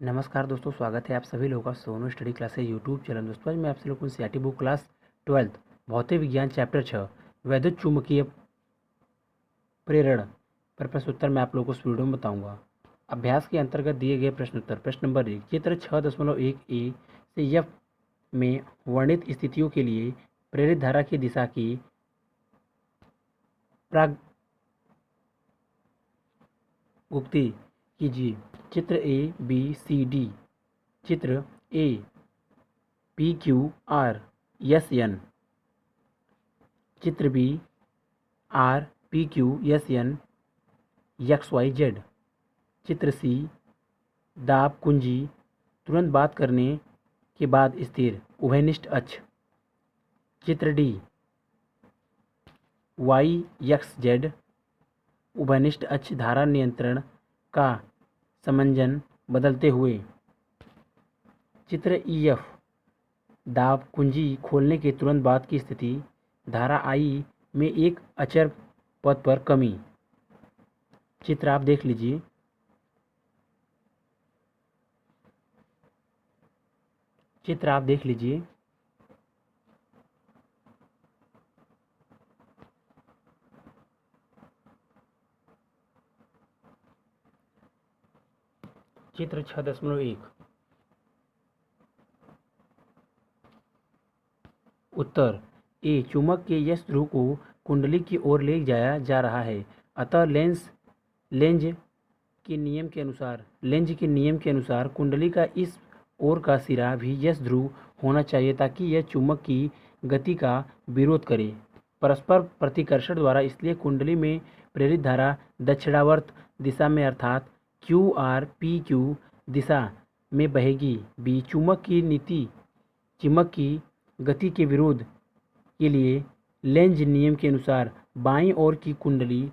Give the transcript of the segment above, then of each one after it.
नमस्कार दोस्तों, स्वागत है आप सभी लोगों का Sonu study classes YouTube channel. दोस्तों आज मैं आप सभी लोगों को सीईआरटी बुक क्लास 12 भौतिक विज्ञान चैप्टर 6 वैद्युत चुम्बकीय प्रेरण पर प्रश्न उत्तर मैं आप लोगों को इस वीडियो में बताऊंगा। अभ्यास के अंतर्गत दिए गए प्रश्न उत्तर। प्रश्न नंबर 1, चित्र 6.1 से एफ में वर्णित स्थितियों के लिए प्रेरित धारा की दिशा की प्रागुक्ति कीजिए। चित्र ए बी सी डी। चित्र A P Q R S N. चित्र B R P Q S N X Y Z. चित्र सी दाब कुंजी तुरंत बात करने के बाद स्थिर उभयनिष्ठ अक्ष। चित्र डी वाई एक्स जेड उभयनिष्ठ अक्ष धारा नियंत्रण का समंजन बदलते हुए। चित्र ई एफ दाब कुंजी खोलने के तुरंत बाद की स्थिति धारा आई में एक अचर पद पर कमी। चित्र आप देख लीजिए। चित्र आप देख लीजिए। चित्र 6.1। उत्तर ए, चुंबक के यश ध्रुव को कुंडली की ओर ले जाया जा रहा है, अतः लेंज के नियम के अनुसार कुंडली का इस ओर का सिरा भी यश ध्रुव होना चाहिए ताकि यह चुंबक की गति का विरोध करे परस्पर प्रतिकर्षण द्वारा। इसलिए कुंडली में प्रेरित धारा दक्षिणावर्त दिशा में अर्थात क्यू आर पी क्यू दिशा में बहेगी। बी, चुंबक की गति के विरोध के लिए लेंज नियम के अनुसार बाईं ओर की कुंडली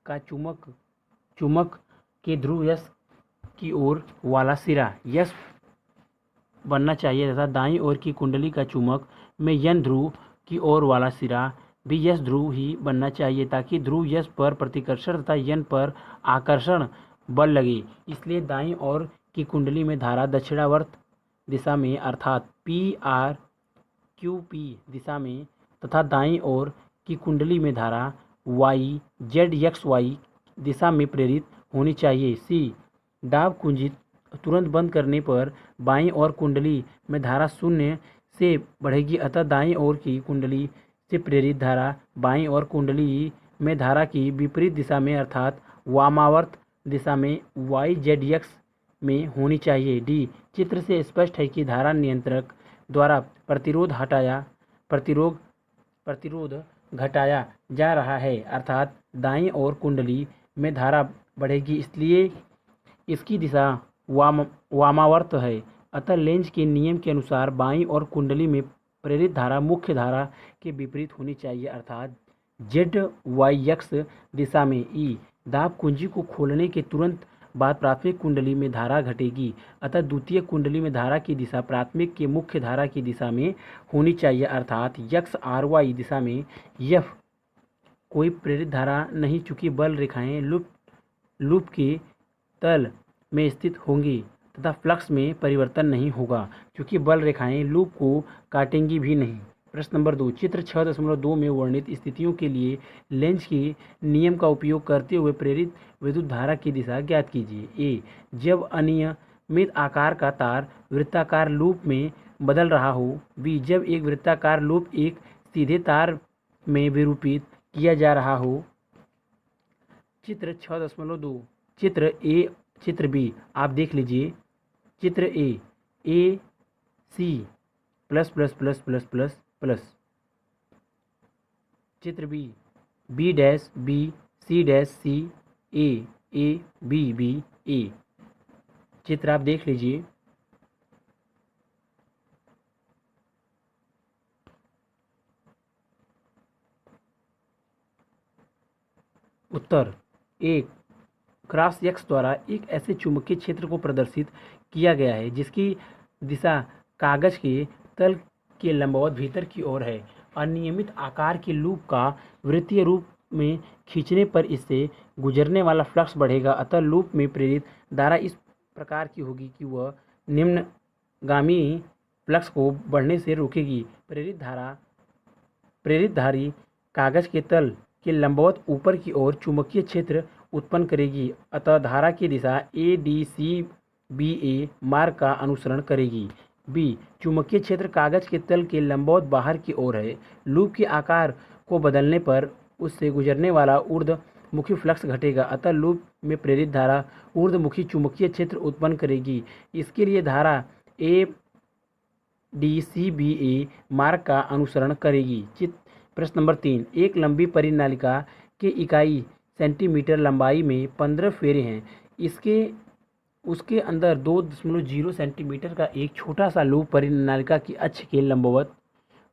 का चुंबक के ध्रुव यश की ओर वाला सिरा यश बनना चाहिए तथा दाईं ओर की कुंडली का चुंबक में यन ध्रुव की ओर वाला सिरा भी यश ध्रुव ही बनना चाहिए ताकि ध्रुव यश पर प्रतिकर्षण तथा यन पर आकर्षण बल लगे। इसलिए दाईं ओर की कुंडली में धारा दक्षिणावर्त दिशा में अर्थात पी आर क्यू पी दिशा में तथा दाईं ओर की कुंडली में धारा वाई जेड एक्स वाई दिशा में प्रेरित होनी चाहिए। सी, दाब कुंजी तुरंत बंद करने पर बाईं ओर कुंडली में धारा शून्य से बढ़ेगी, अतः दाईं ओर की कुंडली से प्रेरित धारा बाईं ओर कुंडली में धारा की विपरीत दिशा में अर्थात वामावर्त दिशा में वाई जेड एक्स में होनी चाहिए। डी, चित्र से स्पष्ट है कि धारा नियंत्रक द्वारा प्रतिरोध घटाया जा रहा है अर्थात दाईं ओर कुंडली में धारा बढ़ेगी, इसलिए इसकी दिशा वामावर्त है। अतः लेंज के नियम के अनुसार बाईं ओर कुंडली में प्रेरित धारा मुख्य धारा के विपरीत होनी चाहिए अर्थात जेड वाई एक्स दिशा में। ई, दाब कुंजी को खोलने के तुरंत बाद प्राथमिक कुंडली में धारा घटेगी, अतः द्वितीय कुंडली में धारा की दिशा प्राथमिक के मुख्य धारा की दिशा में होनी चाहिए अर्थात एक्स आर वाई दिशा में। एफ, कोई प्रेरित धारा नहीं चूंकि बल रेखाएं लूप के तल में स्थित होंगी तथा फ्लक्स में परिवर्तन नहीं होगा क्योंकि बल रेखाएं लूप को काटेंगी भी नहीं। प्रश्न नंबर 2, चित्र 6.2 में वर्णित स्थितियों के लिए लेंज के नियम का उपयोग करते हुए प्रेरित विद्युत धारा की दिशा ज्ञात कीजिए। ए, जब अनियमित आकार का तार वृत्ताकार लूप में बदल रहा हो। बी, जब एक वृत्ताकार लूप एक सीधे तार में विरूपित किया जा रहा हो। चित्र 6.2। चित्र ए, चित्र बी आप देख लीजिए। चित्र A C plus plus plus plus plus plus. चित्र B dash B C dash C A B B A. चित्र आप देख लीजिए। उत्तर ए, क्रॉस एक्स द्वारा एक ऐसे चुंबकीय क्षेत्र को प्रदर्शित किया गया है जिसकी दिशा कागज के तल के लंबवत भीतर की ओर है। अनियमित आकार के लूप का वृत्तीय रूप में खींचने पर इससे गुजरने वाला फ्लक्स बढ़ेगा, अतः लूप में प्रेरित धारा इस प्रकार की होगी कि वह निम्नगामी फ्लक्स को बढ़ने से रोकेगी। प्रेरित धारी कागज के तल के लंबवत ऊपर की ओर चुंबकीय क्षेत्र उत्पन्न करेगी, अतः धारा की दिशा ADCBA मार्ग का अनुसरण करेगी। बी, चुंबकीय क्षेत्र कागज के तल के लंबवत बाहर की ओर है। लूप के आकार को बदलने पर उससे गुजरने वाला ऊर्ध्वमुखी फ्लक्स घटेगा, अतः लूप में प्रेरित धारा ऊर्ध्वमुखी चुंबकीय क्षेत्र उत्पन्न करेगी। इसके लिए धारा ADCBA मार्ग का अनुसरण करेगी। प्रश्न नंबर 3, एक लंबी परिनालिका के इकाई सेंटीमीटर लंबाई में 15 फेरे हैं। उसके अंदर 2.0 सेंटीमीटर का एक छोटा सा लूप परिनालिका की अक्ष के लंबवत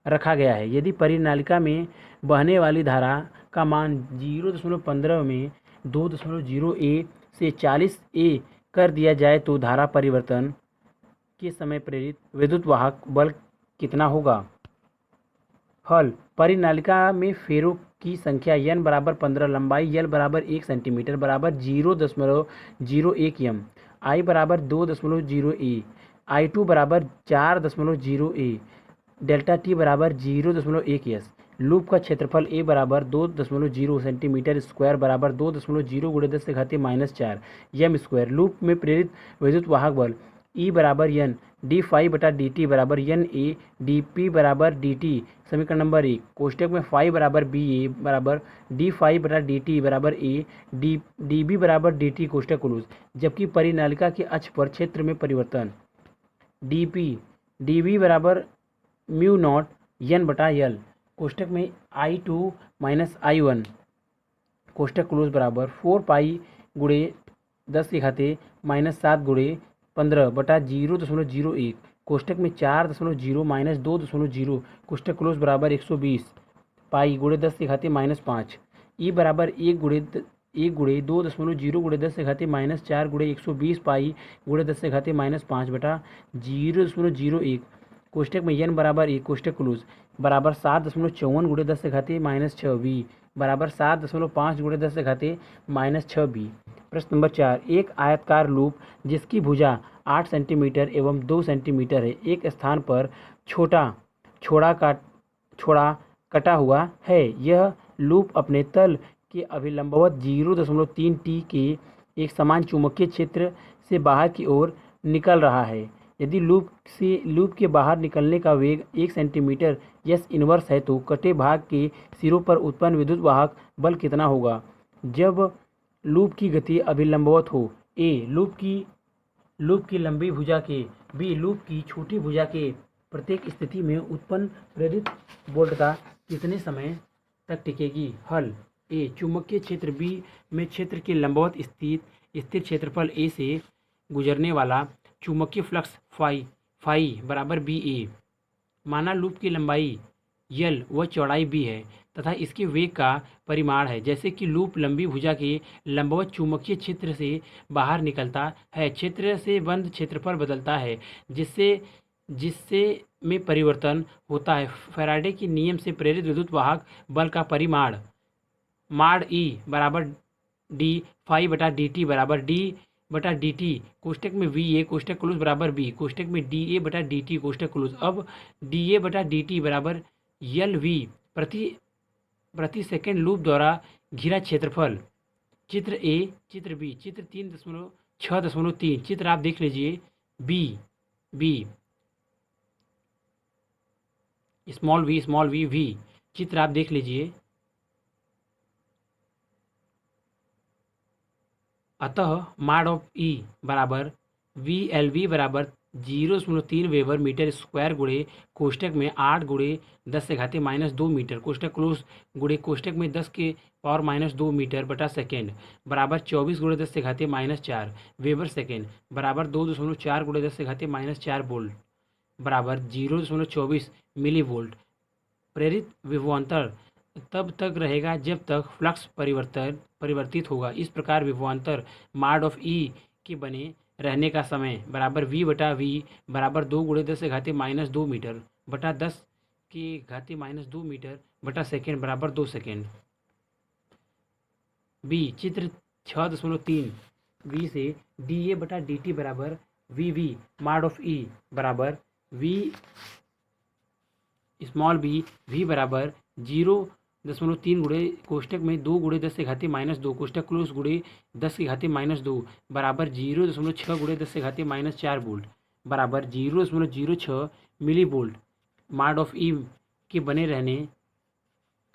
रखा गया है। यदि परिनालिका में बहने वाली धारा का मान 0.15 में 2.0 A से 40 A कर दिया जाए तो धारा परिवर्तन के समय प्रेरित विद्युत वाहक बल कितना होगा? हल, परिनालिका में फेरों की संख्या n बराबर 15, लंबाई l बराबर 1 सेंटीमीटर बराबर 0.01 m, I बराबर 2.0 A, I2 बराबर 4.0 A, डेल्टा T बराबर 0.1 S। लूप का क्षेत्रफल A बराबर 2.0 सेंटीमीटर स्क्वायर बराबर 2.0 गुणे 10⁻⁴ m स्क्वायर। लूप में प्रेरित विद्युत वाहक बल E बराबर n डी फाई बटा डी टी बराबर n A डी पी बराबर डी टी। समीकरण नंबर 1, कोष्टक में फाई बराबर बी ए बराबर डी फाई बटा डी टी बराबर ए डी बी बराबर डी टी कोष्टक क्लोज। जबकि परिनालिका के अक्ष पर क्षेत्र में परिवर्तन डी पी डी बी बराबर म्यू नॉट n बटा l कोष्टक में I2 माइनस I1 कोष्टक क्लोज बराबर 4 पाई गुणे 10⁻⁷ गुणे 15 बटा 0.01 कोष्टक में 4.0 माइनस 2.0 कोष्टक क्लोज बराबर 120 पाई गुणे 10⁻⁵ ई बराबर 1 गुणे 2.0 गुणे 10⁻⁴ गुणे 120 पाई गुणे 10⁻⁵ बटा 0.01 कोष्टक में n बराबर 1 कोष्टक क्लोज बराबर 7.54 गुणे 10⁻⁶ v बराबर 7.5 गुणे 10⁻⁶ b। प्रश्न नंबर 4, एक आयताकार लूप जिसकी भुजा 8 सेंटीमीटर एवं 2 सेंटीमीटर है, एक स्थान पर छोड़ा कटा हुआ है। यह लूप अपने तल के अभिलंबवत 0.3 t के एक समान चुंबकीय क्षेत्र से बाहर की ओर निकल रहा है। यदि लूप के बाहर निकलने का वेग 1 सेंटीमीटर यस इनवर्स है तो कटे भाग के सिरों पर उत्पन्न विद्युत वाहक बल कितना होगा जब लूप की गति अभिलंबवत हो? ए, लूप की लंबी भुजा के, बी, लूप की छोटी भुजा के प्रत्येक स्थिति में उत्पन्न प्रेरित वोल्टता कितने समय तक टिकेगी? हल, ए, चुंबकीय क्षेत्र बी में क्षेत्र के लंबवत स्थिर क्षेत्रफल ए से गुजरने वाला चुंबकीय फ्लक्स फाई बराबर बी ए। माना लूप की लंबाई यल व चौड़ाई बी है तथा इसके वेग का परिमाण है। जैसे कि लूप लंबी भुजा के लंबवत चुंबकीय क्षेत्र से बाहर निकलता है, क्षेत्र से बंद क्षेत्रफल बदलता है जिससे में परिवर्तन होता है। फैराडे के नियम से प्रेरित विद्युत वाहक बल का परिमाण माड ई बराबर डी फाई बटा डी टी बराबर डी बटा डी टी कोष्टक में वी ए कोष्टक क्लोज बराबर बी कोष्टक में डी ए बटा डी टी कोष्टक क्लोज। अब डी ए बटा डी टी बराबर यल वी प्रति सेकंड लूप द्वारा घिरा क्षेत्रफल। चित्र ए, चित्र बी, चित्र 3.6.3 चित्र आप देख लीजिए। बी स्मॉल वी वी चित्र आप देख लीजिए। अतः माड ऑफ ई बराबर वी एल वी बराबर 0.3 वेबर मीटर स्क्वायर गुणे कोष्टक में 8 गुणे 10⁻⁻2 मीटर कोष्टक क्लोज गुणे कोष्टक में 10⁻⁻2 मीटर बटा सेकेंड बराबर 24 गुणे 10⁻⁴ वेबर सेकेंड बराबर 2.4 गुणे 10⁻⁴ वोल्ट बराबर 0.24 मिली वोल्ट। प्रेरित विभवांतर तब तक रहेगा जब तक फ्लक्स परिवर्तित होगा। इस प्रकार विभवांतर माड ऑफ ई के बने रहने का समय बराबर v बटा v बराबर 2 गुणे 10⁻⁻2 मीटर बटा 10⁻⁻2 मीटर बटा सेकेंड बराबर 2 सेकेंड। बी, चित्र 6.3 वी से डी ए बटा डी टी बराबर वी वी मॉड ऑफ ई बराबर वी स्मॉल बी वी बराबर 0.3 गुणे कोष्टक में 2 गुणे 10 से घाती माइनस 2 कोष्टक क्लोज गुणे 10 की घाती माइनस 2 बराबर 0.6 गुणे 10 से घाती माइनस 4 वोल्ट बराबर 0.06 मिली वोल्ट मॉड ऑफ ई के बने रहने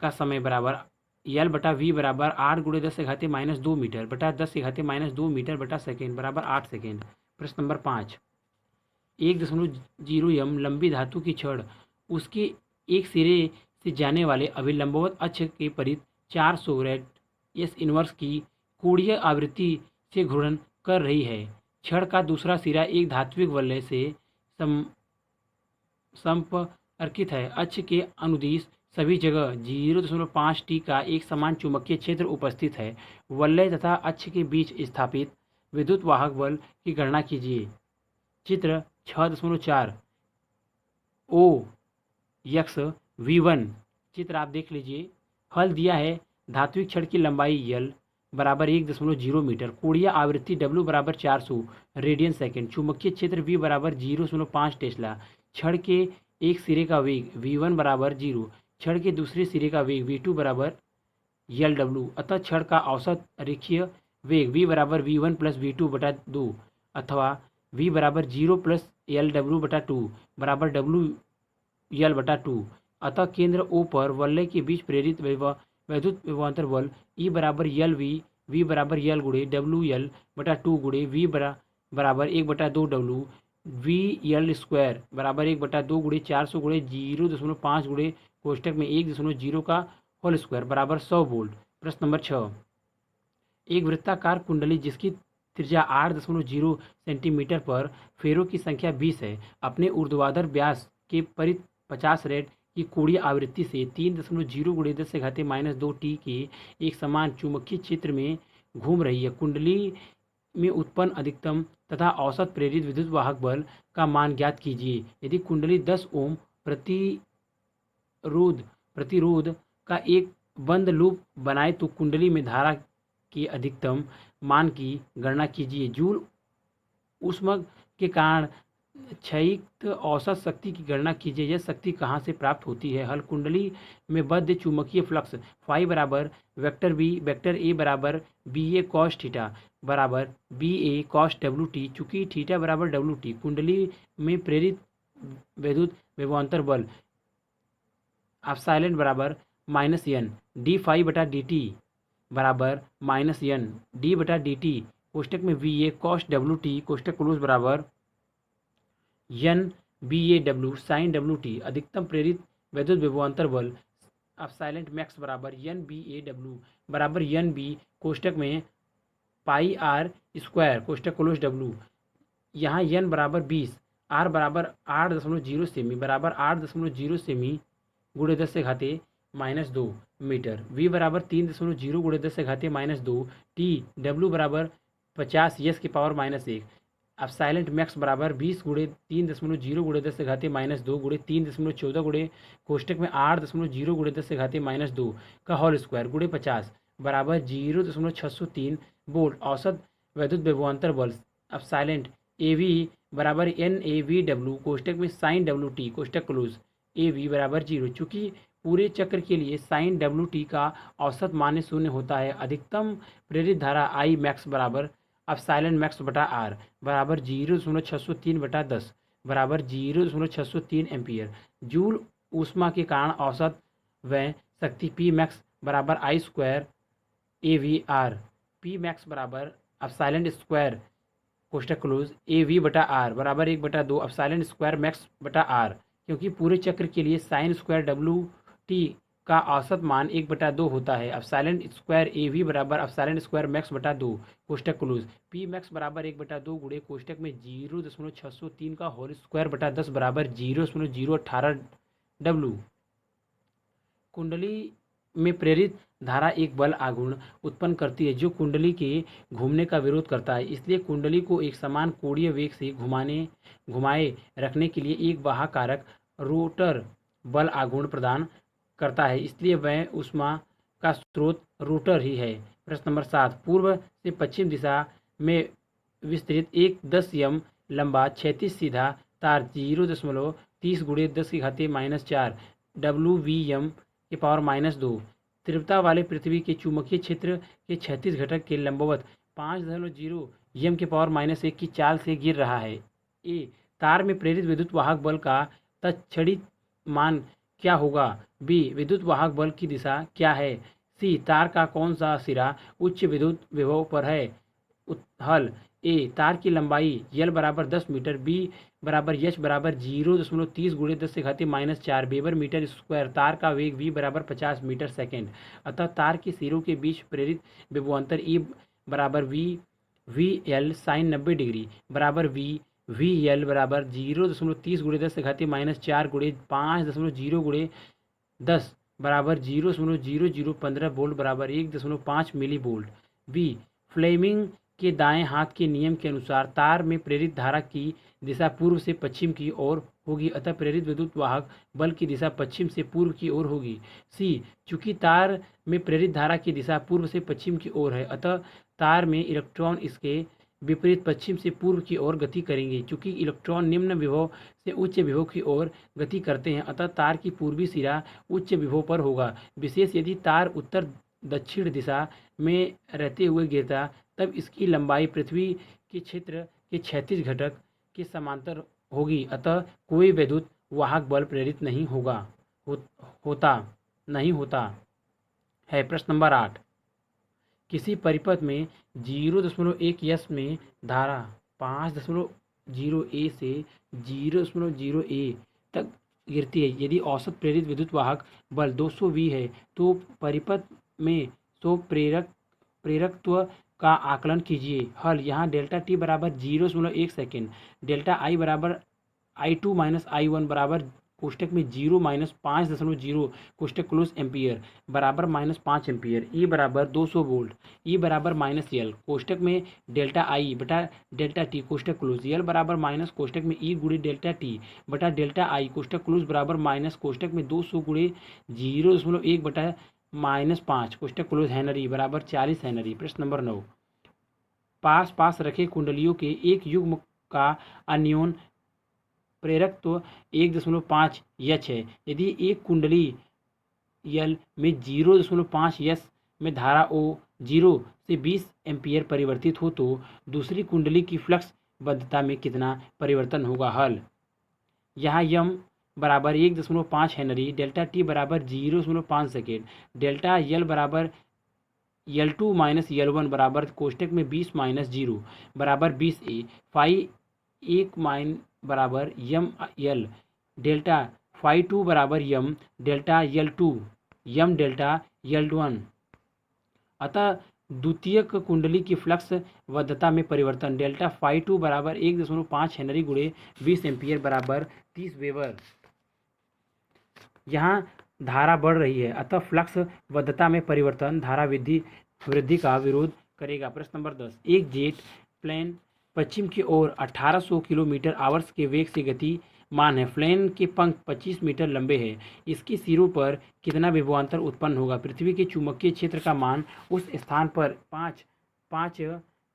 का समय बराबर यल बटा वी बराबर 8 गुणे 10 से घाती माइनस 2 मीटर बटा 10 की घाती माइनस 2 मीटर बटा सेकेंड बराबर 8 सेकेंड। प्रश्न नंबर 5, 1.0 यम लंबी धातु की छड़ उसके एक सिरे से जाने वाले अभिलंबवत अक्ष के परित 400 रेड एस इनवर्स की कोणीय आवृत्ति से घूर्णन कर रही है। छड़ का दूसरा सिरा एक धात्विक वलय से संपर्कित है। अक्ष के अनुदिश सभी जगह 0.5 टी का एक समान चुंबकीय क्षेत्र उपस्थित है। वलय तथा अक्ष के बीच स्थापित विद्युत वाहक बल की गणना कीजिए। चित्र 6.4 ओ यक्स V1 चित्र आप देख लीजिए। हल दिया है धात्विक छड़ की लंबाई यल बराबर 1.0 मीटर, कोणीय आवृत्ति W बराबर 400 रेडियन सेकेंड, चुंबकीय क्षेत्र V बराबर 0.5 टेस्ला, छड़ के एक सिरे का वेग V1 बराबर 0, छड़ के दूसरे सिरे का वेग V2 बराबर LW, अतः छड़ का औसत रेखीय वेग V बराबर V1 प्लस V2 बटा 2 अथवा V बराबर 0 प्लस LW बटा 2 बराबर WL बटा 2। अतः केंद्र O पर वलय के बीच प्रेरित वैद्युत विभवांतर बल E बराबर V बराबर L गुणे WL बटा 2 गुणे V बराबर 1/2 W VL स्क्वायर बराबर 1/2 गुणे 400 गुणे 0.5 गुणे कोष्टक में 1.0 का होल स्क्वायर बराबर 100 वोल्ट। प्रश्न नंबर 6, एक वृत्ताकार कुंडली जिसकी त्रिज्या 8.0 सेंटीमीटर पर फेरों की संख्या 20 है, अपने ऊर्ध्वाधर व्यास के परित 50 रेड की कोणीय आवृत्ति से 3.0 गुणे 10 से घाते माइनस 2 टी के एक समान चुंबकीय क्षेत्र में घूम रही है। कुंडली में उत्पन्न अधिकतम तथा औसत प्रेरित विद्युत वाहक बल का मान ज्ञात कीजिए। यदि कुंडली 10 ओम प्रतिरोध का एक बंद लूप बनाए तो कुंडली में धारा के अधिकतम मान की गणना कीजिए। जूल ऊष्मा के कारण क्षयित औसत शक्ति की गणना कीजिए। यह शक्ति कहाँ से प्राप्त होती है। हल कुंडली में बद्ध चुंबकीय फ्लक्स फाई बराबर वेक्टर बी वेक्टर ए बराबर बी ए कॉस थीटा बराबर B A cos W T, चूँकि थीटा बराबर डब्ल्यू टी कुंडली में प्रेरित विद्युत विभवांतर बल एप्सिलॉन बराबर -n डी फाई बटा डी टी बराबर -n डी बटा डी टी कोष्टक में V A cos W T कोष्टक क्लोज बराबर n B A W sine W T. अधिकतम प्रेरित विद्युत विभवांतर बल एप्सिलॉन मैक्स बराबर n बी ए डब्ल्यू बराबर n बी कोष्टक में पाई आर स्क्वायर कोष्टक क्लोज डब्ल्यू। यहाँ n बराबर 20, r बराबर 8.0 सेमी बराबर 8.0 सेमी गुणे 10 से घाते -2 मीटर, v बराबर 3.0 गुणे 10 से घाते -2 t, w बराबर 50 यस की पावर -1, एप्सिलॉन मैक्स बराबर 20 गुणे 3.0 गुणे 10 से घाते -2 गुणे 3.14 गुणे कोष्टक में 8.0 गुणे 10 से घाते -2 का होल स्क्वायर गुणे 50 बराबर 0.603 वोल्ट। औसत वैद्युत विभवांतर बल एप्सिलॉन ए वी बराबर n ए वी डब्ल्यू कोष्टक में साइन डब्ल्यू टी कोष्टक क्लोज ए वी बराबर 0। चूँकि पूरे चक्र के लिए साइन डब्ल्यू टी का औसत मान 0 होता है, अधिकतम प्रेरित धारा आई मैक्स बराबर एप्सिलॉन मैक्स बटा आर बराबर 0.603 बटा 10 बराबर 0.603 एम्पियर। जूल ऊष्मा के कारण औसत व शक्ति पी मैक्स बराबर I square A V R, P max बराबर एप्सिलॉन स्क्वायर कोष्टक क्लोज ए वी बटा आर बराबर 1/2 एप्सिलॉन स्क्वायर मैक्स बटा आर, क्योंकि पूरे चक्र के लिए साइन स्क्वायर डब्ल्यू टी का औसत मान 1/2 होता है। एप्सिलॉन स्क्वायर ए वी बराबर एप्सिलॉन स्क्वायर मैक्स बटा 2 कोष्टक क्लोज पी मैक्स बराबर 1/2 गुणे कोष्टक में 0.603 का होल स्क्वायर बटा 10 बराबर 0.018 डब्ल्यू। कुंडली में प्रेरित धारा एक बल आघूर्ण उत्पन्न करती है जो कुंडली के घूमने का विरोध करता है। इसलिए कुंडली को एक समान कोणीय वेग से घुमाए रखने के लिए एक वाहक कारक रोटर बल आघूर्ण प्रदान करता है, इसलिए वह ऊष्मा का स्रोत रोटर ही है। प्रश्न नंबर 7, पूर्व से पश्चिम दिशा में विस्तृत एक 10 एम लंबा क्षैतिज सीधा तार 0.30 गुणे 10⁻⁻4 WV_2 तीव्रता वाले पृथ्वी के चुंबकीय क्षेत्र के क्षैतिज घटक के लंबवत 5.0 M⁻⁻1 की चाल से गिर रहा है। ए तार में प्रेरित विद्युत वाहक बल का तत्क्षणिक मान क्या होगा? बी विद्युत वाहक बल की दिशा क्या है? सी तार का कौन सा सिरा उच्च विद्युत विभव पर है? हल ए तार की लंबाई L बराबर 10 मीटर, बी बराबर H बराबर 0.30 गुणे 10⁻⁻4 वेबर मीटर स्क्वायर, तार का वेग V बराबर 50 मीटर सेकेंड। अतः तार के सिरों के बीच प्रेरित विभवांतर E बराबर वी एल साइन 90 डिग्री बराबर वी एल बराबर 0.30 गुणे 10⁻⁻4 गुणे 5.0 गुणे 10 बराबर 0.0015 वोल्ट बराबर 1.5 मिली वोल्ट। बी फ्लेमिंग के दाएं हाथ के नियम के अनुसार तार में प्रेरित धारा की दिशा पूर्व से पश्चिम की ओर होगी, अतः प्रेरित विद्युत वाहक बल की दिशा पश्चिम से पूर्व की ओर होगी। सी चूंकि तार में प्रेरित धारा की दिशा पूर्व से पश्चिम की ओर है, अतः तार में इलेक्ट्रॉन इसके विपरीत पश्चिम से पूर्व की ओर गति करेंगे। चूंकि इलेक्ट्रॉन निम्न विभव से उच्च विभव की ओर गति करते हैं, अतः तार की पूर्वी सिरा उच्च विभव पर होगा। विशेष यदि तार उत्तर दक्षिण दिशा में रहते हुए गिरता, तब इसकी लंबाई पृथ्वी के क्षेत्र के क्षैतिज घटक के समांतर होगी, अतः कोई विद्युत वाहक बल प्रेरित नहीं होता है। प्रश्न नंबर 8, किसी परिपथ में 0.1 यस में धारा 5.0 ए से 0.0 ए तक गिरती है। यदि औसत प्रेरित विद्युत वाहक बल 200 वी है, तो परिपथ में प्रेरकत्व का आकलन कीजिए। हल यहाँ डेल्टा टी बराबर 0.1 सेकेंड, डेल्टा आई बराबर I2 माइनस I1 बराबर कोष्टक में 0 माइनस 5.0 कोष्टक क्लोज एम्पियर बराबर -5 एम्पियर। ई बराबर 200 वोल्ट। ई बराबर -L कोष्टक में डेल्टा आई बटा डेल्टा टी कोष्टक क्लोज। L बराबर माइनस कोष्टक में ई गुणे डेल्टा टी बटा डेल्टा आई कोष्टक क्लोज बराबर माइनस कोष्टक में 200 गुणे 0.1 बटा -5 कोष्टक क्लोज हेनरी बराबर 40 हेनरी। प्रश्न नंबर 9, पास रखे कुंडलियों के एक युग्म का अन्योन प्रेरकत्व 1.5 एच है। यदि एक कुंडली L में 0.5 एस में धारा O 0 से 20 एम्पियर परिवर्तित हो, तो दूसरी कुंडली की फ्लक्स बद्धता में कितना परिवर्तन होगा? हल यहाँ यम बराबर 1.5 हेनरी, डेल्टा टी बराबर 0.5 सेकेंड, डेल्टा L बराबर L2 माइनस L1 बराबर कोष्टक में 20 माइनस 0 बराबर 20 ए, फाई 1 माइन बराबर यम L, डेल्टा फाई 2 बराबर यम डेल्टा L2 यम डेल्टा L1। अतः द्वितीयक कुंडली की फ्लक्स बद्धता में परिवर्तन डेल्टा फाई 2 बराबर 1.5 हेनरी गुणे 20 एम्पियर बराबर 30 वेबर। यहाँ धारा बढ़ रही है, अतः फ्लक्स बद्धता में परिवर्तन धारा वृद्धि का विरोध करेगा। प्रश्न नंबर 10, एक जेट प्लेन पश्चिम की ओर 1800 किलोमीटर आवर्स के वेग से गतिमान है। प्लेन के पंख 25 मीटर लंबे हैं। इसके सिरों पर कितना विभवांतर उत्पन्न होगा? पृथ्वी के चुंबकीय क्षेत्र का मान उस स्थान पर 5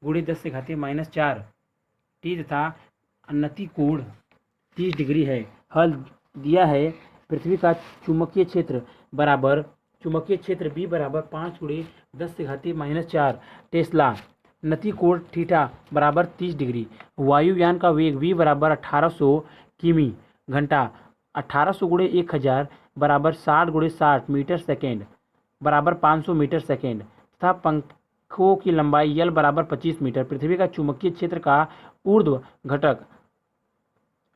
गुणे 10⁻⁻4 टी तथा उन्नति कोण 30 डिग्री है। हल दिया है पृथ्वी का चुंबकीय क्षेत्र बराबर चुंबकीय क्षेत्र B बराबर 5 गुणे 10⁻⁻4 टेस्ला, नति कोण थीटा बराबर 30 डिग्री। वायुयान का वेग V बराबर 1800 किमी घंटा, 1800 गुणे 1000 बराबर 60 गुणे 60 मीटर सेकेंड बराबर 500 मीटर सेकेंड तथा पंखों की लंबाई L बराबर 25 मीटर। पृथ्वी का चुंबकीय क्षेत्र का ऊर्ध्व घटक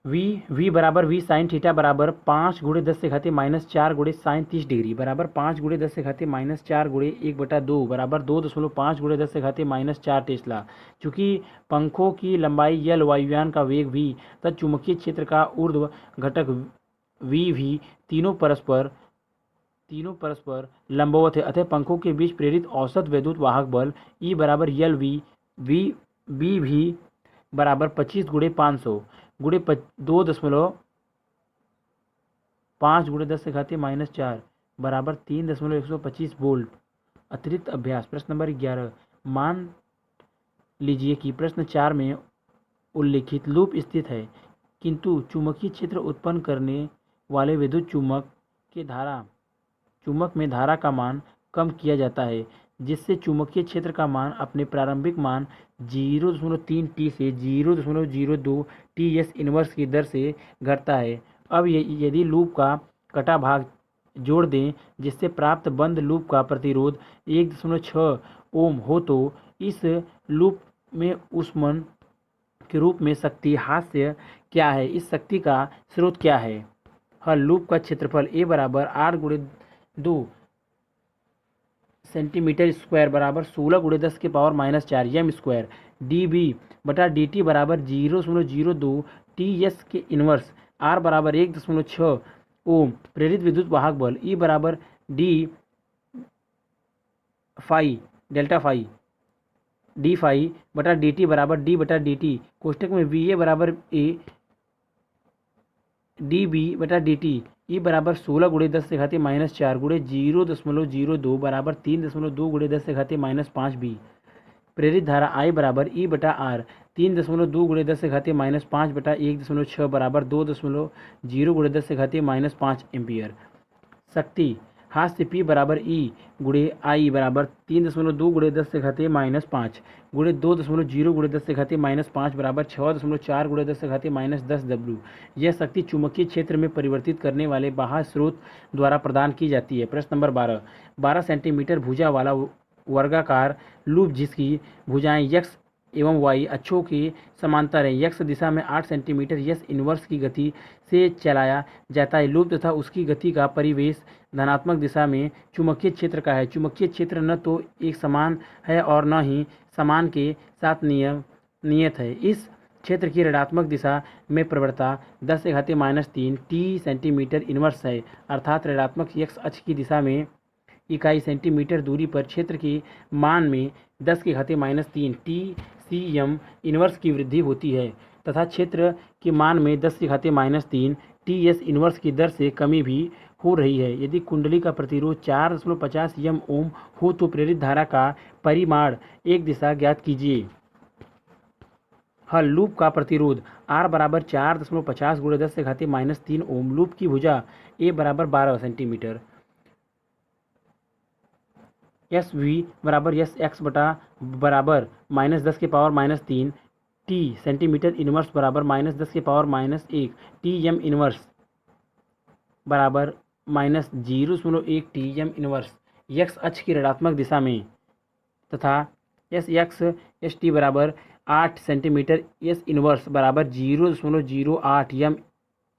V बराबर V साइन थीटा बराबर 5 गुणे 10⁻⁻4 गुणे साइन 30 डिग्री बराबर 5 गुणे 10⁻⁻4 गुणे 1/2 बराबर 2.5 गुणे 10⁻⁻4 टेस्ला। चूंकि पंखों की लंबाई L, वायुयान का वेग V तथा चुंबकीय क्षेत्र का ऊर्ध्व घटक V तीनों परस्पर लंबवत है, अतः पंखों के बीच प्रेरित औसत विद्युत वाहक बल E बराबर L V बराबर 25 गुणे 500 गुणे 2.5 गुणे 10⁻⁻4 बराबर 3.125 वोल्ट। अतिरिक्त अभ्यास प्रश्न नंबर 11, मान लीजिए कि प्रश्न 4 में उल्लिखित लूप स्थित है, किंतु चुंबकीय क्षेत्र उत्पन्न करने वाले विद्युत चुम्बक में धारा का मान कम किया जाता है, जिससे चुंबकीय क्षेत्र का मान अपने प्रारंभिक मान 0.3 टी से 0.02 टी एस इनवर्स की दर से घटता है। अब यदि लूप का कटा भाग जोड़ दें, जिससे प्राप्त बंद लूप का प्रतिरोध 1.6 ओम हो, तो इस लूप में ऊष्मन के रूप में शक्ति हास्य क्या है? इस शक्ति का स्रोत क्या है? हल लूप का क्षेत्रफल A बराबर 8 × 2 सेंटीमीटर स्क्वायर बराबर 16 × 10⁻⁴ यम स्क्वायर dB/dt बराबर 0.02 टी.एस के इनवर्स R बराबर 1.6 ओम प्रेरित विद्युत वाहक बल E बराबर d phi delta phi d/dt बराबर d/dt कोष्टक में VA बराबर A dB/dt E बराबर 16 × 10⁻⁴ × 0.02 बराबर 3.2 × 10⁻⁵ B। प्रेरित धारा I बराबर E/R 3.2 × 10⁻⁵ 1.6 बराबर 2.0 × 10⁻⁵ एम्पियर। शक्ति हास्य P बराबर E × I बराबर 3.2 × 10⁻⁵ गुणे 2.0 × 10⁻⁵ बराबर 6.4 × 10⁻10 W। यह शक्ति चुंबकीय क्षेत्र में परिवर्तित करने वाले बाह्य स्रोत द्वारा प्रदान की जाती है। प्रश्न नंबर 12 सेंटीमीटर भुजा वाला वर्गाकार लूप जिसकी भुजाएं x एवं y अक्षों के समांतर है, x दिशा में 8 सेंटीमीटर यस इनवर्स की गति से चलाया जाता है। लूप तथा उसकी गति का परिवेश धनात्मक दिशा में चुंबकीय क्षेत्र का है। चुंबकीय क्षेत्र न तो एक समान है और न ही समान के साथ नियत है। इस क्षेत्र की ऋणात्मक दिशा में प्रवणता 10⁻³ टी सेंटीमीटर इनवर्स है, अर्थात ऋणात्मक x अक्ष की दिशा में इकाई सेंटीमीटर दूरी पर क्षेत्र के मान में 10⁻³ टी cm इनवर्स की वृद्धि होती है तथा क्षेत्र के मान में 10⁻³ टी एस इनवर्स की दर से कमी भी हो रही है। यदि कुंडली का प्रतिरोध 4.50 यम ओम हो तो प्रेरित धारा का परिमाण एक दिशा ज्ञात कीजिए। हल लूप का प्रतिरोध R बराबर 4.50 × 10⁻³ ओम। लूप की भुजा A बराबर 12 सेंटीमीटर। एस वी बराबर एस एक्स बराबर -10⁻³ टी सेंटीमीटर इनवर्स बराबर -10⁻⁻1 टी एम इनवर्स बराबर -0.1 टी एम इनवर्स x अक्ष की ऋणात्मक दिशा में तथा एस टी बराबर 8 सेंटीमीटर एस इनवर्स बराबर 0.08 यम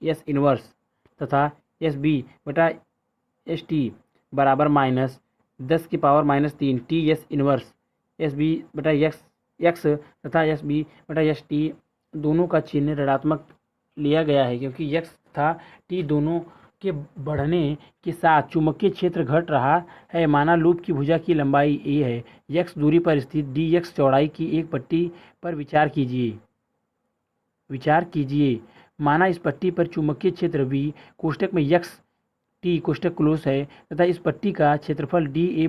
एस इनवर्स तथा एस बी बटा एस टी बराबर -10⁻³ T S inverse S B बटा एक्स तथा एस बी बटा एस टी दोनों का चिन्ह ऋणात्मक लिया गया है, क्योंकि x तथा t दोनों के बढ़ने के साथ चुंबकीय क्षेत्र घट रहा है। माना लूप की भुजा की लंबाई a है, x दूरी पर स्थित dx चौड़ाई की एक पट्टी पर विचार कीजिए। माना इस पट्टी पर चुंबकीय क्षेत्र v कोष्टक में x t कोष्टक क्लोज है तथा इस पट्टी का क्षेत्रफल dA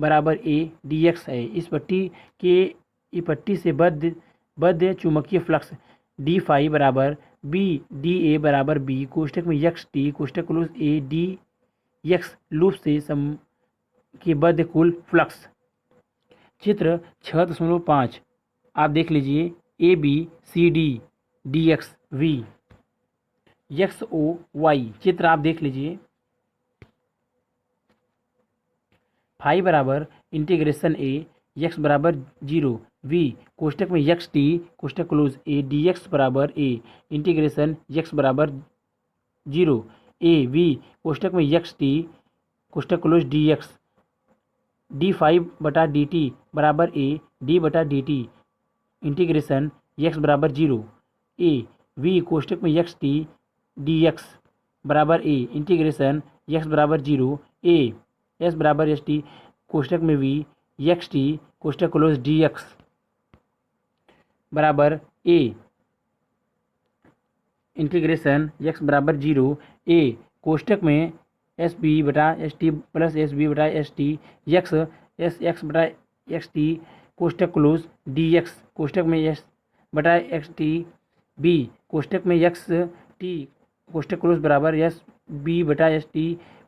बराबर a dx है। इस पट्टी से बद्ध चुंबकीय फ्लक्स d फाई बराबर b dA बराबर b कोष्टक में x t कोष्टक क्लोज a dx लूप से के बद्ध कुल फ्लक्स। चित्र 6.5 आप देख लीजिए A B C D D X V X O Y. चित्र आप देख लीजिए। फाई बराबर इंटीग्रेशन ए एक्स बराबर 0 वी कोष्टक में एक्स टी कोष्टक क्लोज ए डी एक्स बराबर ए इंटीग्रेशन एक्स बराबर 0 ए वी कोष्टक में एक्स टी कोष्टक close D X D five बटा डी टी बराबर ए डी बटा डी टी इंटीग्रेशन एक्स बराबर 0 ए वी कोष्टक में एक्स टी डी एक्स बराबर ए इंटीग्रेशन एक्स बराबर 0 ए एस बराबर एस टी कोष्टक में वी एक्स टी कोष्टक क्लोज डी एक्स बराबर ए इंटीग्रेशन एक्स बराबर 0 ए कोष्टक में एस बी बटा S T plus S B बटा S T X S X बटा एक्स टी कोष्टक क्लोज डी एक्स कोष्टक में एस बटा एक्स टी बी कोष्टक में एक्स टी कोष्टक क्लोज बराबर एस बी बटा S T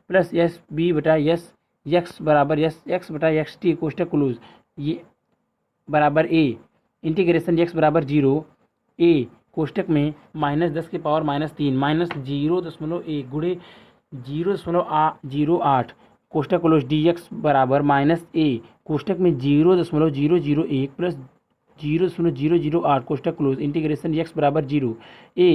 plus S B बटा एस एक्स बराबर एस एक्स बटा एक्स टी कोष्टक क्लोज ये बराबर ए इंटीग्रेशन एक्स बराबर 0 ए कोष्टक में -10⁻³ माइनस 0.1 गुणे 0.08 कोष्टक क्लोज डी एक्स बराबर माइनस ए कोष्टक में 0.001 प्लस 0.008 कोष्टक क्लोज इंटीग्रेशन एक्स बराबर 0 ए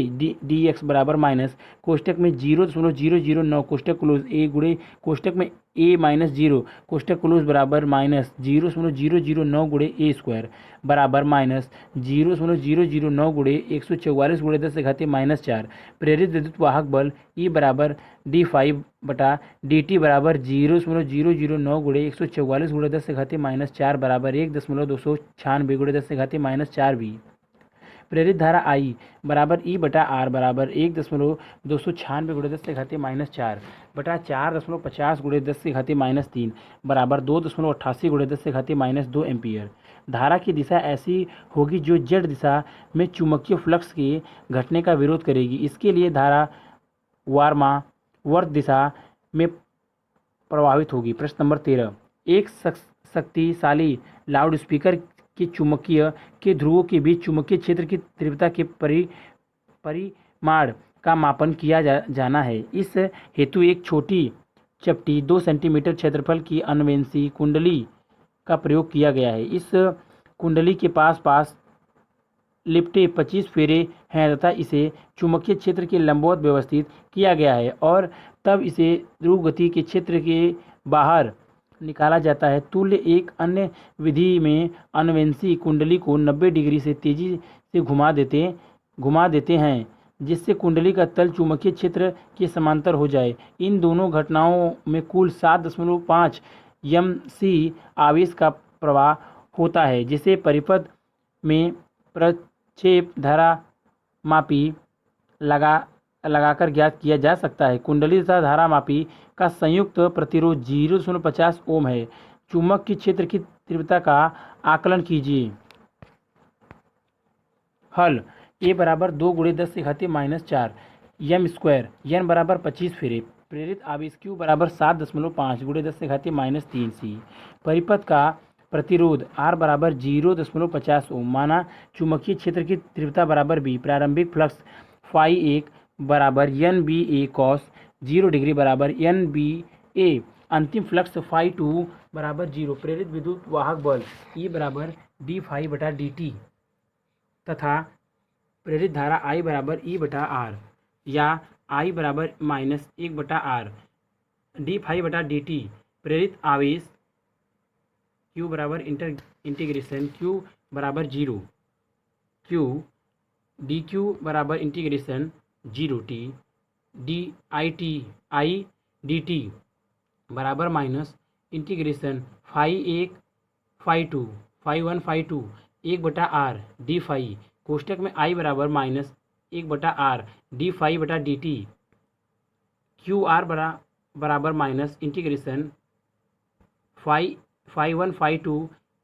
डी एक्स बराबर माइनस कोष्टक में 0.009 कोष्टक क्लोज ए गुणे कोष्टक में ए माइनस 0 कोष्टक क्लोज बराबर माइनस 0.009 गुणे ए स्क्वायर बराबर माइनस 0.009 गुणे 144 गुणे 10⁻⁻4 प्रेरित विद्युत वाहक बल ई बराबर d5 बटा dt बराबर 0.009 गुणे 144 गुणे 10⁻⁻4 बराबर 1.296 गुणे 10⁻⁻4 भी। प्रेरित धारा आई बराबर ई बटा आर बराबर 1.296 गुणे 10⁻⁻4 बटा 4.50 गुणे 10⁻³ बराबर 2.88 गुणे 10⁻² एम्पियर। धारा की दिशा ऐसी होगी जो जेड दिशा में चुंबकीय फ्लक्स के घटने का विरोध करेगी। इसके लिए धारा वामावर्त दिशा में प्रवाहित होगी। प्रश्न नंबर 13, एक शक्तिशाली लाउडस्पीकर के चुंबकीय के ध्रुवों के बीच चुंबकीय क्षेत्र की तीव्रता के परिमाण का मापन किया जाना है। इस हेतु एक छोटी चपटी 2 सेंटीमीटर क्षेत्रफल की अन्वेषी कुंडली का प्रयोग किया गया है। इस कुंडली के पास लिपटे 25 फेरे हैं तथा इसे चुंबकीय क्षेत्र के लंबवत व्यवस्थित किया गया है और तब इसे ध्रुव गति के क्षेत्र के बाहर निकाला जाता है। तुल्य एक अन्य विधि में अन्वेषी कुंडली को 90 डिग्री से तेजी से घुमा देते हैं जिससे कुंडली का तल चुंबकीय क्षेत्र के समांतर हो जाए। इन दोनों घटनाओं में कुल 7.5 mc आवेश का प्रवाह होता है जिसे परिपथ में प्रक्षेप धारामापी लगाकर ज्ञात किया जा सकता है। कुंडली तथा धारामापी का संयुक्त प्रतिरोध 0.50 ओम है। चुंबक के क्षेत्र की तीव्रता का आकलन कीजिए। हल ए बराबर 2 गुणे 10⁻⁻4 m स्क्वायर n बराबर 25 फेरे प्रेरित आवेश q बराबर 7.5 गुणे 10⁻³ सी परिपथ का प्रतिरोध R बराबर 0.50 ओम माना चुंबकीय क्षेत्र की तीव्रता बराबर b प्रारंभिक फ्लक्स φ1 बराबर NBA cos 0 डिग्री बराबर NBA अंतिम फ्लक्स φ2 बराबर 0 प्रेरित विद्युत वाहक बल E बराबर d∅ बटा dt तथा प्रेरित धारा I बराबर E बटा R या I बराबर -1 बटा R d∅ बटा dt प्रेरित आवेश Q बराबर इंटीग्रेशन Q बराबर 0 Q dQ बराबर इंटीग्रेशन 0t I dt बराबर माइनस इंटीग्रेशन φ1 φ2 φ1 φ2 1 बटा R d∅ कोष्टक में I बराबर -1 बटा R d∅ बटा dt QR बराबर माइनस इंटीग्रेशन φ1 φ2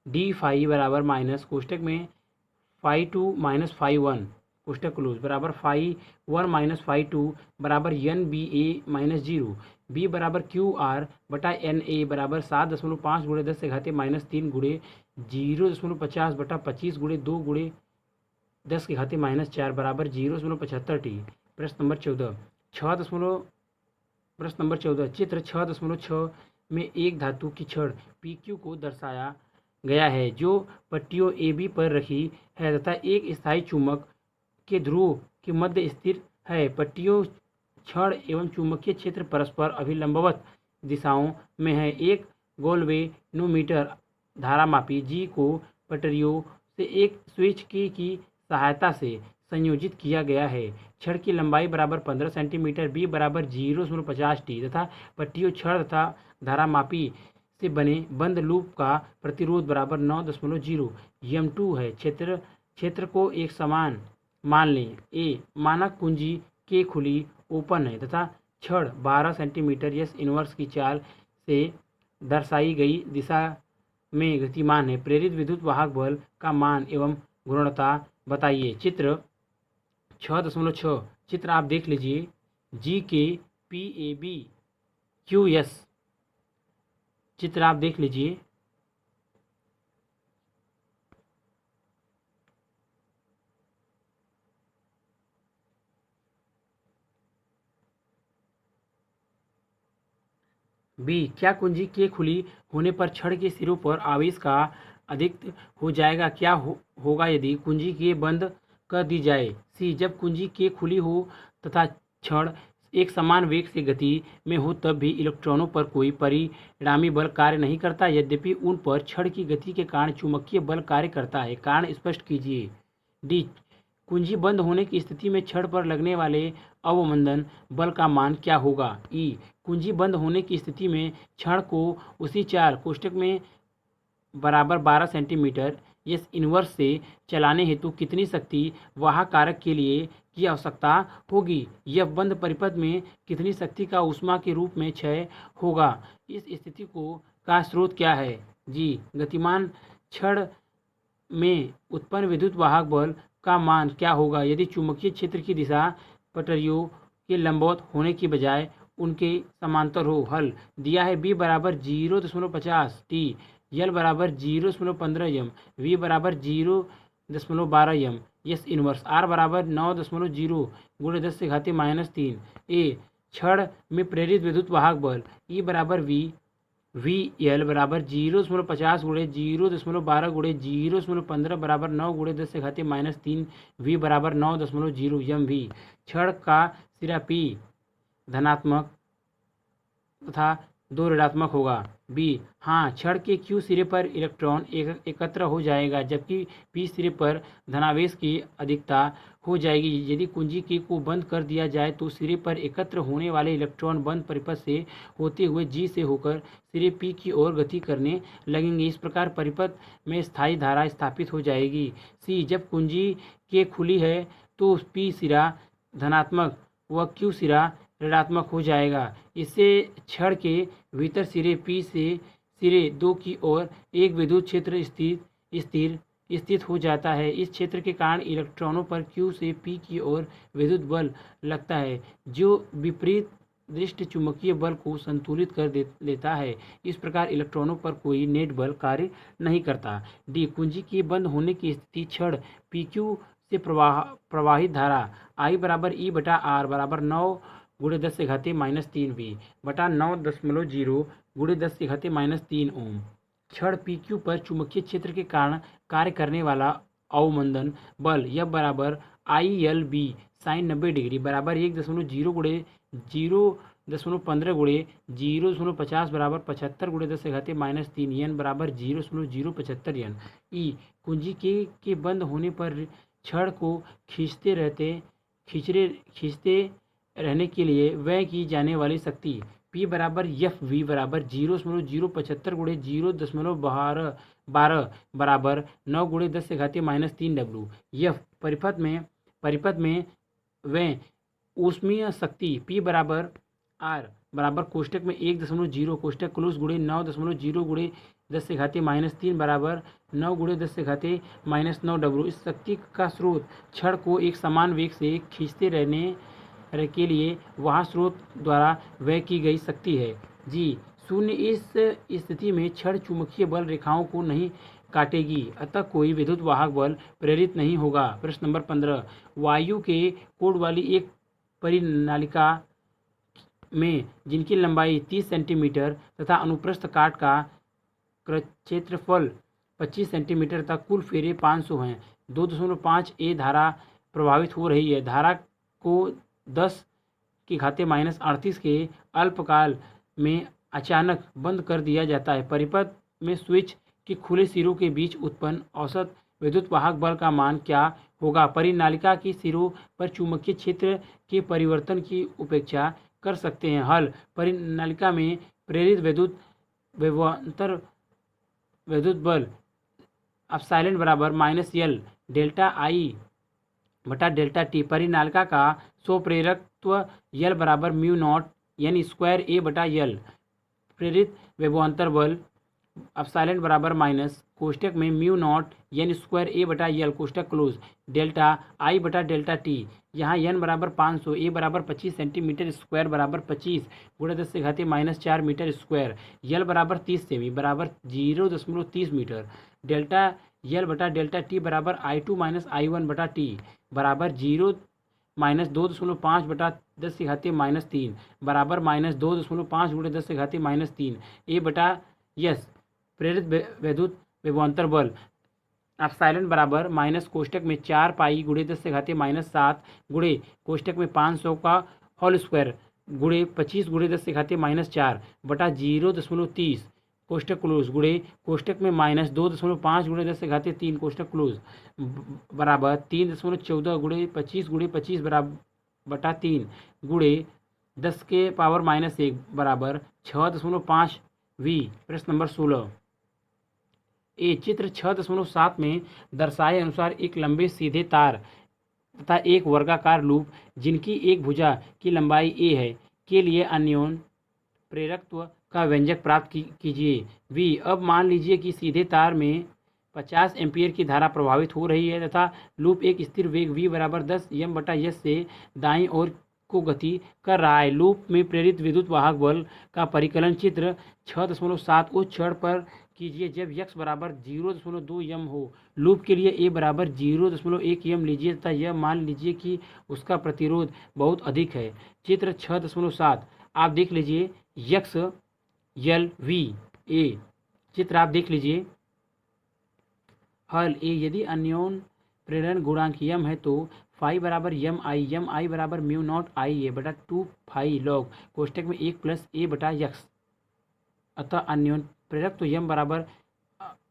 d∅ बराबर माइनस कोष्टक में φ2 माइनस φ1 कोष्टक क्लोज बराबर φ1 माइनस φ2 बराबर NBA माइनस 0 B बराबर QR बटा NA बराबर 7.5 गुणे 10⁻³ गुणे 0.50 बटा 25 गुणे 2 गुणे 10⁻⁻4 बराबर 0.75 t। प्रश्न नंबर 14 चित्र 6.6 में एक धातु की छड़ PQ को दर्शाया गया है जो पट्टियों AB पर रखी है तथा एक स्थायी चुंबक के ध्रुव के मध्य स्थिर है। पट्टियों छड़ एवं चुंबकीय क्षेत्र परस्पर अभिलंबवत दिशाओं में है। एक गोल्वेनोमीटर धारामापी G को पटरियों से एक स्विच की सहायता से संयोजित किया गया है। छड़ की लंबाई बराबर 15 सेंटीमीटर B बराबर 0.50 t तथा पट्टियों छड़ तथा धारामापी से बने बंद लूप का प्रतिरोध बराबर 9.0 m2 है। क्षेत्र को एक समान मान लें। A मानक कुंजी के खुली ओपन है तथा छड़ 12 सेंटीमीटर S इनवर्स की चाल से दर्शाई गई दिशा में गतिमान है। प्रेरित विद्युत वाहक बल का मान एवं गुणवत्ता बताइए। चित्र 6.6 चित्र आप देख लीजिए। G K P A B Q S चित्र आप देख लीजिए। बी, क्या कुंजी के खुली होने पर छड़ के सिरों पर आवेश का अधिक हो जाएगा? क्या होगा यदि कुंजी के बंद कर दी जाए? सी, जब कुंजी के खुली हो तथा छड़ एक समान वेग से गति में हो तब भी इलेक्ट्रॉनों पर कोई परिणामी बल कार्य नहीं करता, यद्यपि उन पर छड़ की गति के कारण चुंबकीय बल कार्य करता है। कारण स्पष्ट कीजिए। डी, कुंजी बंद होने की स्थिति में छड़ पर लगने वाले अवमंदन बल का मान क्या होगा? ई, कुंजी बंद होने की स्थिति में छड़ को उसी चाल कोष्ठक में बराबर 12 सेंटीमीटर एस इनवर्स से चलाने हेतु कितनी शक्ति वाहक कारक के लिए की आवश्यकता होगी? यह बंद परिपथ में कितनी शक्ति का ऊष्मा के रूप में क्षय होगा? इस स्थिति को का स्रोत क्या है? जी, गतिमान छड़ में उत्पन्न विद्युत वाहक बल का मान क्या होगा यदि चुंबकीय क्षेत्र की दिशा पटरियों के लंबवत होने की बजाय उनके समांतर हो? हल दिया है। बी बराबर 0.50, टी यल बराबर 0.15 एम, वी बराबर 0.12 एम, एस इनवर्स आर बराबर 9.0 गुणे 10 से घाते -3। ए, छड़ में प्रेरित विद्युत वाहक बल ई बराबर वी एल बराबर 0.50 गुणे 0.12 गुणे 0.15 बराबर 9 गुणे 10 से घाते -3, वी बराबर 9.0 एम वी। छड़ का सिरा पी धनात्मक तथा 2 ऋणात्मक होगा। बी, हाँ, छड़ के क्यू सिरे पर इलेक्ट्रॉन एकत्र हो जाएगा जबकि पी सिरे पर धनावेश की अधिकता हो जाएगी। यदि कुंजी के को बंद कर दिया जाए तो सिरे पर एकत्र होने वाले इलेक्ट्रॉन बंद परिपथ से होते हुए जी से होकर सिरे पी की ओर गति करने लगेंगे। इस प्रकार परिपथ में स्थायी धारा स्थापित हो जाएगी। सी, जब कुंजी के खुली है तो पी सिरा धनात्मक व क्यू सिरा ऋणात्मक हो जाएगा। इससे छड़ के भीतर सिरे पी से सिरे 2 की ओर एक विद्युत क्षेत्र स्थित हो जाता है। इस क्षेत्र के कारण इलेक्ट्रॉनों पर क्यू से पी की ओर विद्युत बल लगता है जो विपरीत दृष्ट चुंबकीय बल को संतुलित कर लेता है। इस प्रकार इलेक्ट्रॉनों पर कोई नेट बल कार्य नहीं करता। डी, कुंजी के बंद होने की स्थिति छड़ पी क्यू से प्रवाहित धारा आई बराबर ई बटा आर बराबर 9 गुणे 10 से घाते -3 वी बटा 9.0 गुणे 10 से घाते -3 ओम। छड़ पी क्यू पर चुंबकीय क्षेत्र के कारण कार्य करने वाला अवमंदन बल यह बराबर I L B sine 90 degree बराबर 1.0 गुणे 0.15 गुणे 0.50 बराबर 75 गुणे 10 से घाते -3 एन बराबर 0.075 एन। ई, कुंजी के बंद होने पर छड़ को खींचते रहने के लिए व्यय की जाने वाली शक्ति P बराबर एफ वी बराबर 0.075 गुणे 0.12 बराबर 9 गुणे 10 से घाते -3 डब्ल्यू। एफ, परिपथ में व्यय ऊष्मीय शक्ति P बराबर आर बराबर कोष्ठक में 1.0 कोष्ठक क्लोज गुणे 9.0 गुणे 10 से घाते -3 बराबर 9 गुणे 10 से घाते -9 डब्ल्यू। इस शक्ति का स्रोत छड़ को एक समान वेग से खींचते रहने के लिए वहाँ स्रोत द्वारा व्यय की गई शक्ति है। जी, शून्य। इस स्थिति में छड़ चुंबकीय बल रेखाओं को नहीं काटेगी अतः कोई विद्युत वाहक बल प्रेरित नहीं होगा। प्रश्न नंबर 15, वायु के कोड वाली एक परिनालिका में जिनकी लंबाई 30 सेंटीमीटर तथा अनुप्रस्थ काट का क्षेत्रफल 25 सेंटीमीटर तक कुल फेरे 500 हैं। 2.5 ए धारा प्रभावित हो रही है। धारा को 10 की घाते -38 के अल्पकाल में अचानक बंद कर दिया जाता है। परिपथ में स्विच के खुले सिरों के बीच उत्पन्न औसत विद्युत वाहक बल का मान क्या होगा? परिनालिका के सिरों पर चुंबकीय क्षेत्र के परिवर्तन की उपेक्षा कर सकते हैं। हल, परिनालिका में प्रेरित विभवांतर विद्युत बल एप्सिलॉन बराबर -L डेल्टा आई बटा डेल्टा टी। परिनालिका का स्वप्रेरकत्व L बराबर μ0 यानी स्क्वायर ए बटा L। प्रेरित विभवांतर बल एप्सिलॉन बराबर माइनस कोष्टक में म्यू नॉट एन स्क्वायर ए बटा यल कोष्टक क्लोज डेल्टा आई बटा डेल्टा टी। यहाँ एन बराबर 500, ए बराबर 25 सेंटीमीटर स्क्वायर बराबर 25 गुणा 10 से घाते -4 मीटर स्क्वायर, यल बराबर 30 सेमी बराबर 0.30 मीटर, डेल्टा यल बटा डेल्टा टी बराबर I2 माइनस I1 बटा टी बराबर 2.5 बटा 10 से घाते -3 बराबर -2.5 गुणे 10 से घाते -3 ए बटा यस प्रेरित वैद्युत विभवांतर बल एप्सिलॉन बराबर माइनस कोष्टक में 4 पाई गुणे 10 से घाते -7 गुणे कोष्टक में 500 का होल स्क्वायर गुणे 25 गुणे 10 से घाते -4 बटा 0.30 कोष्टक क्लोज गुणे कोष्टक में -2.5 गुणे 10 से घाते 3 कोष्टक क्लोज बराबर 3.14 गुणे 25 बराबर बटा 3 गुणे 10 के पावर -1 बराबर 6.5 वी। प्रश्न नंबर 16 ए चित्र 6.7 में दर्शाए अनुसार एक लंबे सीधे तार तथा एक वर्गाकार लूप जिनकी एक भुजा की लंबाई ए है के लिए अन्योन प्रेरकत्व का व्यंजक प्राप्त कीजिए। वी अब मान लीजिए कि सीधे तार में 50 एम्पीयर की धारा प्रभावित हो रही है तथा लूप एक स्थिर वेग v बराबर 10 m बटा s से दाईं ओर को गति कर रहा है। लूप में प्रेरित विद्युत वाहक बल का परिकलन चित्र 6.7 उस क्षण पर कीजिए जब x बराबर 0.2 m हो। लूप के लिए a बराबर 0.1 m लीजिए तथा यह मान लीजिए कि उसका प्रतिरोध बहुत अधिक है। चित्र 6.7 आप देख लीजिए x यल v a। चित्र आप देख लीजिए हल ए यदि अन्योन प्रेरण गुणांक m है तो फाई बराबर एम आई बराबर म्यू नॉट आई ए बटा 2 फाई लॉग कोष्टक में 1 प्लस ए बटा यक्स। अतः अन्योन प्रेरक तो m बराबर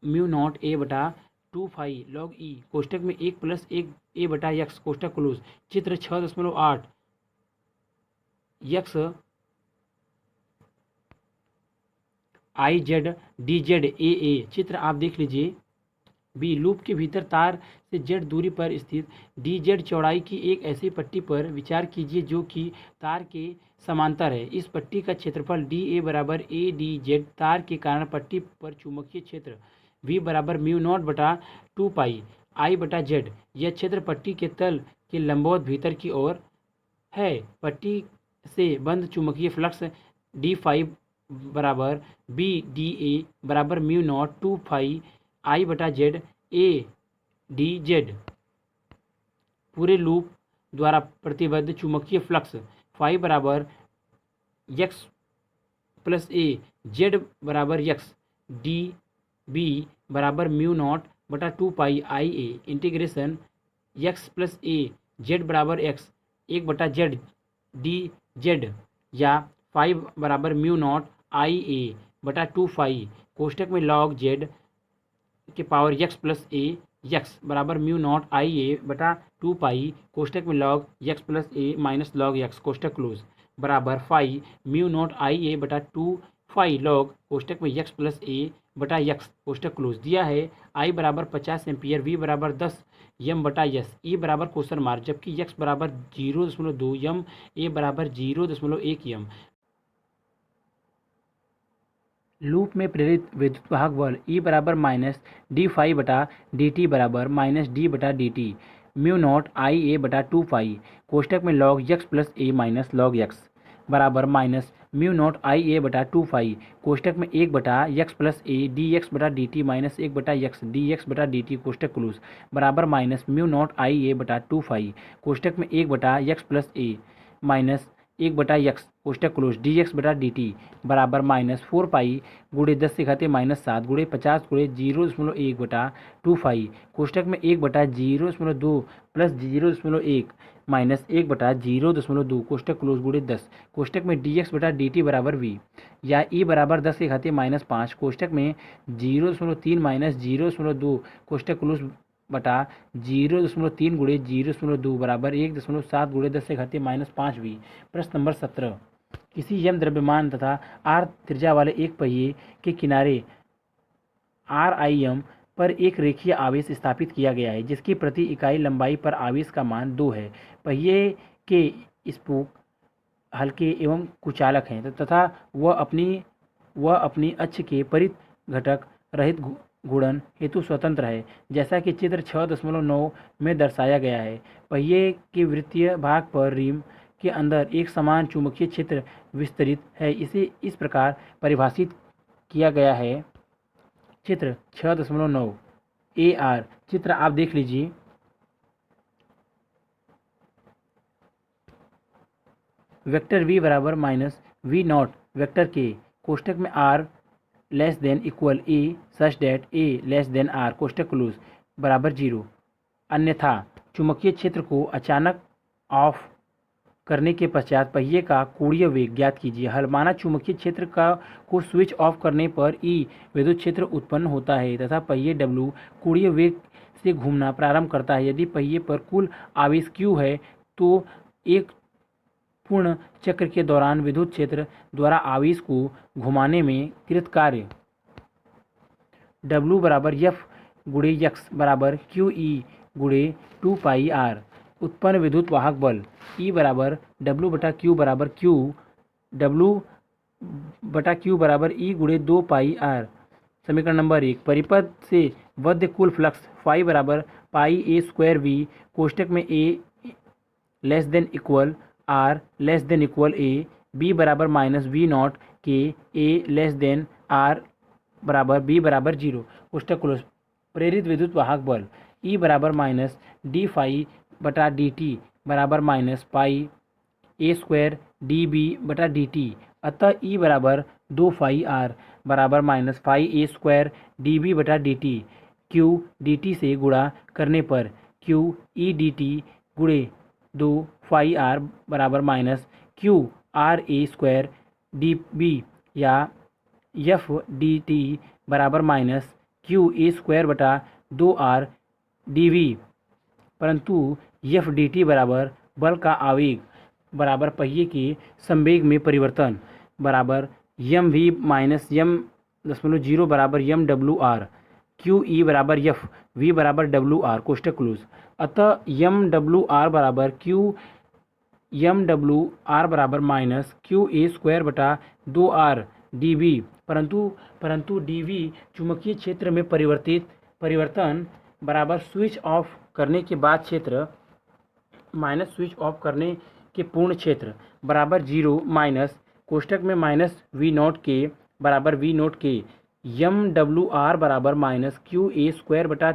म्यू नॉट ए बटा 2 फाई लॉग ई कोष्टक में 1 प्लस 1 ए बटा यक्स कोष्टक क्लोज। चित्र 6.8 X I Z D Z A A. चित्र आप देख लीजिए बी लूप के भीतर तार से जेड दूरी पर स्थित डी जेड चौड़ाई की एक ऐसी पट्टी पर विचार कीजिए जो कि तार के समांतर है। इस पट्टी का क्षेत्रफल डी ए बराबर ए डी जेड तार के कारण पट्टी पर चुंबकीय क्षेत्र वी बराबर म्यू नॉट बटा 2 पाई आई बटा जेड। यह क्षेत्र पट्टी के तल के लंबवत भीतर की ओर है। पट्टी से बंद चुंबकीय फ्लक्स डी फाइव बराबर बी डी ए बराबर म्यू नॉट 2 फाई आई बटा जेड ए डी जेड। पूरे लूप द्वारा प्रतिबद्ध चुंबकीय फ्लक्स फाई बराबर यक्स प्लस ए जेड बराबर यक्स डी बी बराबर म्यू नॉट बटा 2 पाई आई a integration x plus A Z बराबर एक्स 1 बटा जेड डी जेड या फाइव बराबर म्यू नॉट आई ए बटा 2 फाई कोष्टक में लॉग जेड के पावर यक्स प्लस ए यक्स बराबर म्यू नॉट आई ए बटा 2 पाई कोष्टक में लॉग यक्स प्लस ए माइनस लॉग यक्स कोष्टक क्लोज बराबर फाई म्यू नॉट आई ए बटा 2 फाई लॉग कोष्टक में यक्स प्लस ए बटा यक्स कोष्टक क्लोज। दिया है आई बराबर 50 एम्पियर वी बराबर 10 यम बटा यस ई बराबर क्वेश्चन मार्क जबकि यक्स बराबर 0.2 यम ए बराबर 0.1 यम। लूप में प्रेरित विद्युत वाहक बल ई बराबर माइनस डी फाई बटा डी टी बराबर माइनस डी बटा D T mu not I ए बटा 2 फाई कोष्टक में लॉग यक्स प्लस ए माइनस लॉग यक्स बराबर माइनस म्यू नॉट आई ए बटा 2 फाई कोष्टक में 1 बटा यक्स प्लस ए डी एक्स बटा डी टी माइनस 1 बटा यक्स डी एक्स बटा डी टी कोष्टक क्लोज बराबर माइनस म्यू नॉट आई ए बटा 2 फाई कोष्टक में 1 बटा यक्स प्लस ए माइनस 1 बटा यक्स कोष्टक क्लोज डी एक्स बटा डी टी बराबर माइनस 4 पाई गुणे 10 से घाते -7 गुणे 50 गुणे 0.1 बटा 2 फाई कोष्टक में 1 बटा 0.2 प्लस 0.1 माइनस 1 बटा 0.2 कोष्टक क्लोज गुणे 10 कोष्टक में डी एक्स बटा डी टी बराबर वी या ई बराबर 10 से घाते -5 कोष्टक में 0.3 माइनस 0.2 कोष्टक क्लोज बटा 0.3 गुणे 0.2 बराबर 1.7 गुणे 10 से घाते -5 वी। प्रश्न नंबर 17 किसी यम द्रव्यमान तथा आर त्रिज्या वाले एक पहिए के किनारे आर आई एम पर एक रेखीय आवेश स्थापित किया गया है जिसकी प्रति इकाई लंबाई पर आवेश का मान 2 है। पहिए के स्पोक हल्के एवं कुचालक हैं तथा वह अपनी अक्ष के घटक रहित गुणन हेतु स्वतंत्र है, जैसा कि चित्र 6.9 में दर्शाया गया है। पहिए के वृत्तीय भाग पर रिम के अंदर एक समान चुंबकीय क्षेत्र विस्तरित है। इसे इस प्रकार परिभाषित किया गया है। चित्र 6.9 AR चित्र आप देख लीजिए। वेक्टर v बराबर माइनस वी नॉट वेक्टर के कोष्टक में r less than equal a such that a less than r कोष्टक क्लोज बराबर 0। अन्यथा चुंबकीय क्षेत्र को अचानक ऑफ करने के पश्चात पहिए का कोणीय वेग ज्ञात कीजिए। हल माना चुंबकीय क्षेत्र को स्विच ऑफ करने पर E विद्युत क्षेत्र उत्पन्न होता है तथा पहिए W कोणीय वेग से घूमना प्रारंभ करता है। यदि पहिए पर कुल आवेश Q है तो एक पूर्ण चक्र के दौरान विद्युत क्षेत्र द्वारा आवेश को घुमाने में कृत कार्य W बराबर F गुणे x बराबर QE गुणे 2 पाई R। उत्पन्न विद्युत वाहक बल E बराबर W बटा Q बराबर Q W बटा Q बराबर E गुणे 2 पाई R। समीकरण नंबर 1 परिपथ से बद्ध कुल फ्लक्स फाई बराबर पाई A स्क्वायर V कोष्टक में A less than equal R less than equal A B बराबर माइनस वी नॉट के A लेस देन R बराबर B बराबर 0 कोष्टक क्लोज। प्रेरित विद्युत वाहक बल E बराबर माइनस डी फाई बटा डी टी बराबर minus pi A square D B बटा डी टी। अतः E बराबर 2 फाई R बराबर minus phi A square D B बटा D T. Q D T से गुणा करने पर Q E डी टी गुणे 2 फाई R बराबर minus Q R A square D B या F डी टी बराबर माइनस Q A स्क्वायर बटा 2 R डी वी। परंतु F डी टी बराबर बल का आवेग बराबर पहिए के संवेग में परिवर्तन बराबर एम वी माइनस एम 0 बराबर M W R. Q E बराबर एफ वी बराबर डब्ल्यू आर कोष्टक क्लोज। अतः एम डब्ल्यू आर बराबर क्यू एम डब्ल्यू आर बराबर माइनस क्यू ए स्क्वायर बटा 2 आर डी वी। परंतु डी वी चुंबकीय क्षेत्र में परिवर्तन बराबर स्विच ऑफ करने के बाद क्षेत्र माइनस स्विच ऑफ करने के पूर्ण क्षेत्र बराबर 0 माइनस कोष्टक में माइनस वी नॉट के बराबर वी नॉट के एम डब्ल्यू आर बराबर माइनस क्यू ए स्क्वायर बटा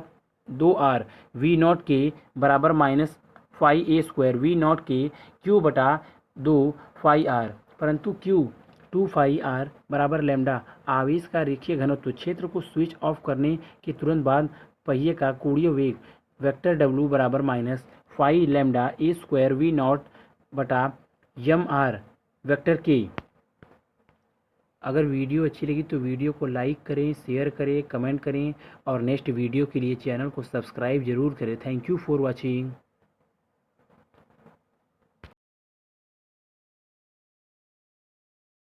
2 आर वी नॉट के बराबर minus phi A square V naught के क्यू बटा 2 फाई आर। परंतु क्यू 2 फाई आर बराबर लैम्डा आवेश का रेखीय घनत्व क्षेत्र को स्विच ऑफ करने के तुरंत बाद पहिए का कोणीय वेग वेक्टर डब्ल्यू बराबर minus phi lambda A square V naught बटा एम आर वेक्टर के। अगर वीडियो अच्छी लगी तो वीडियो को लाइक करें, शेयर करें, कमेंट करें और नेक्स्ट वीडियो के लिए चैनल को सब्सक्राइब जरूर करें। Thank you for watching.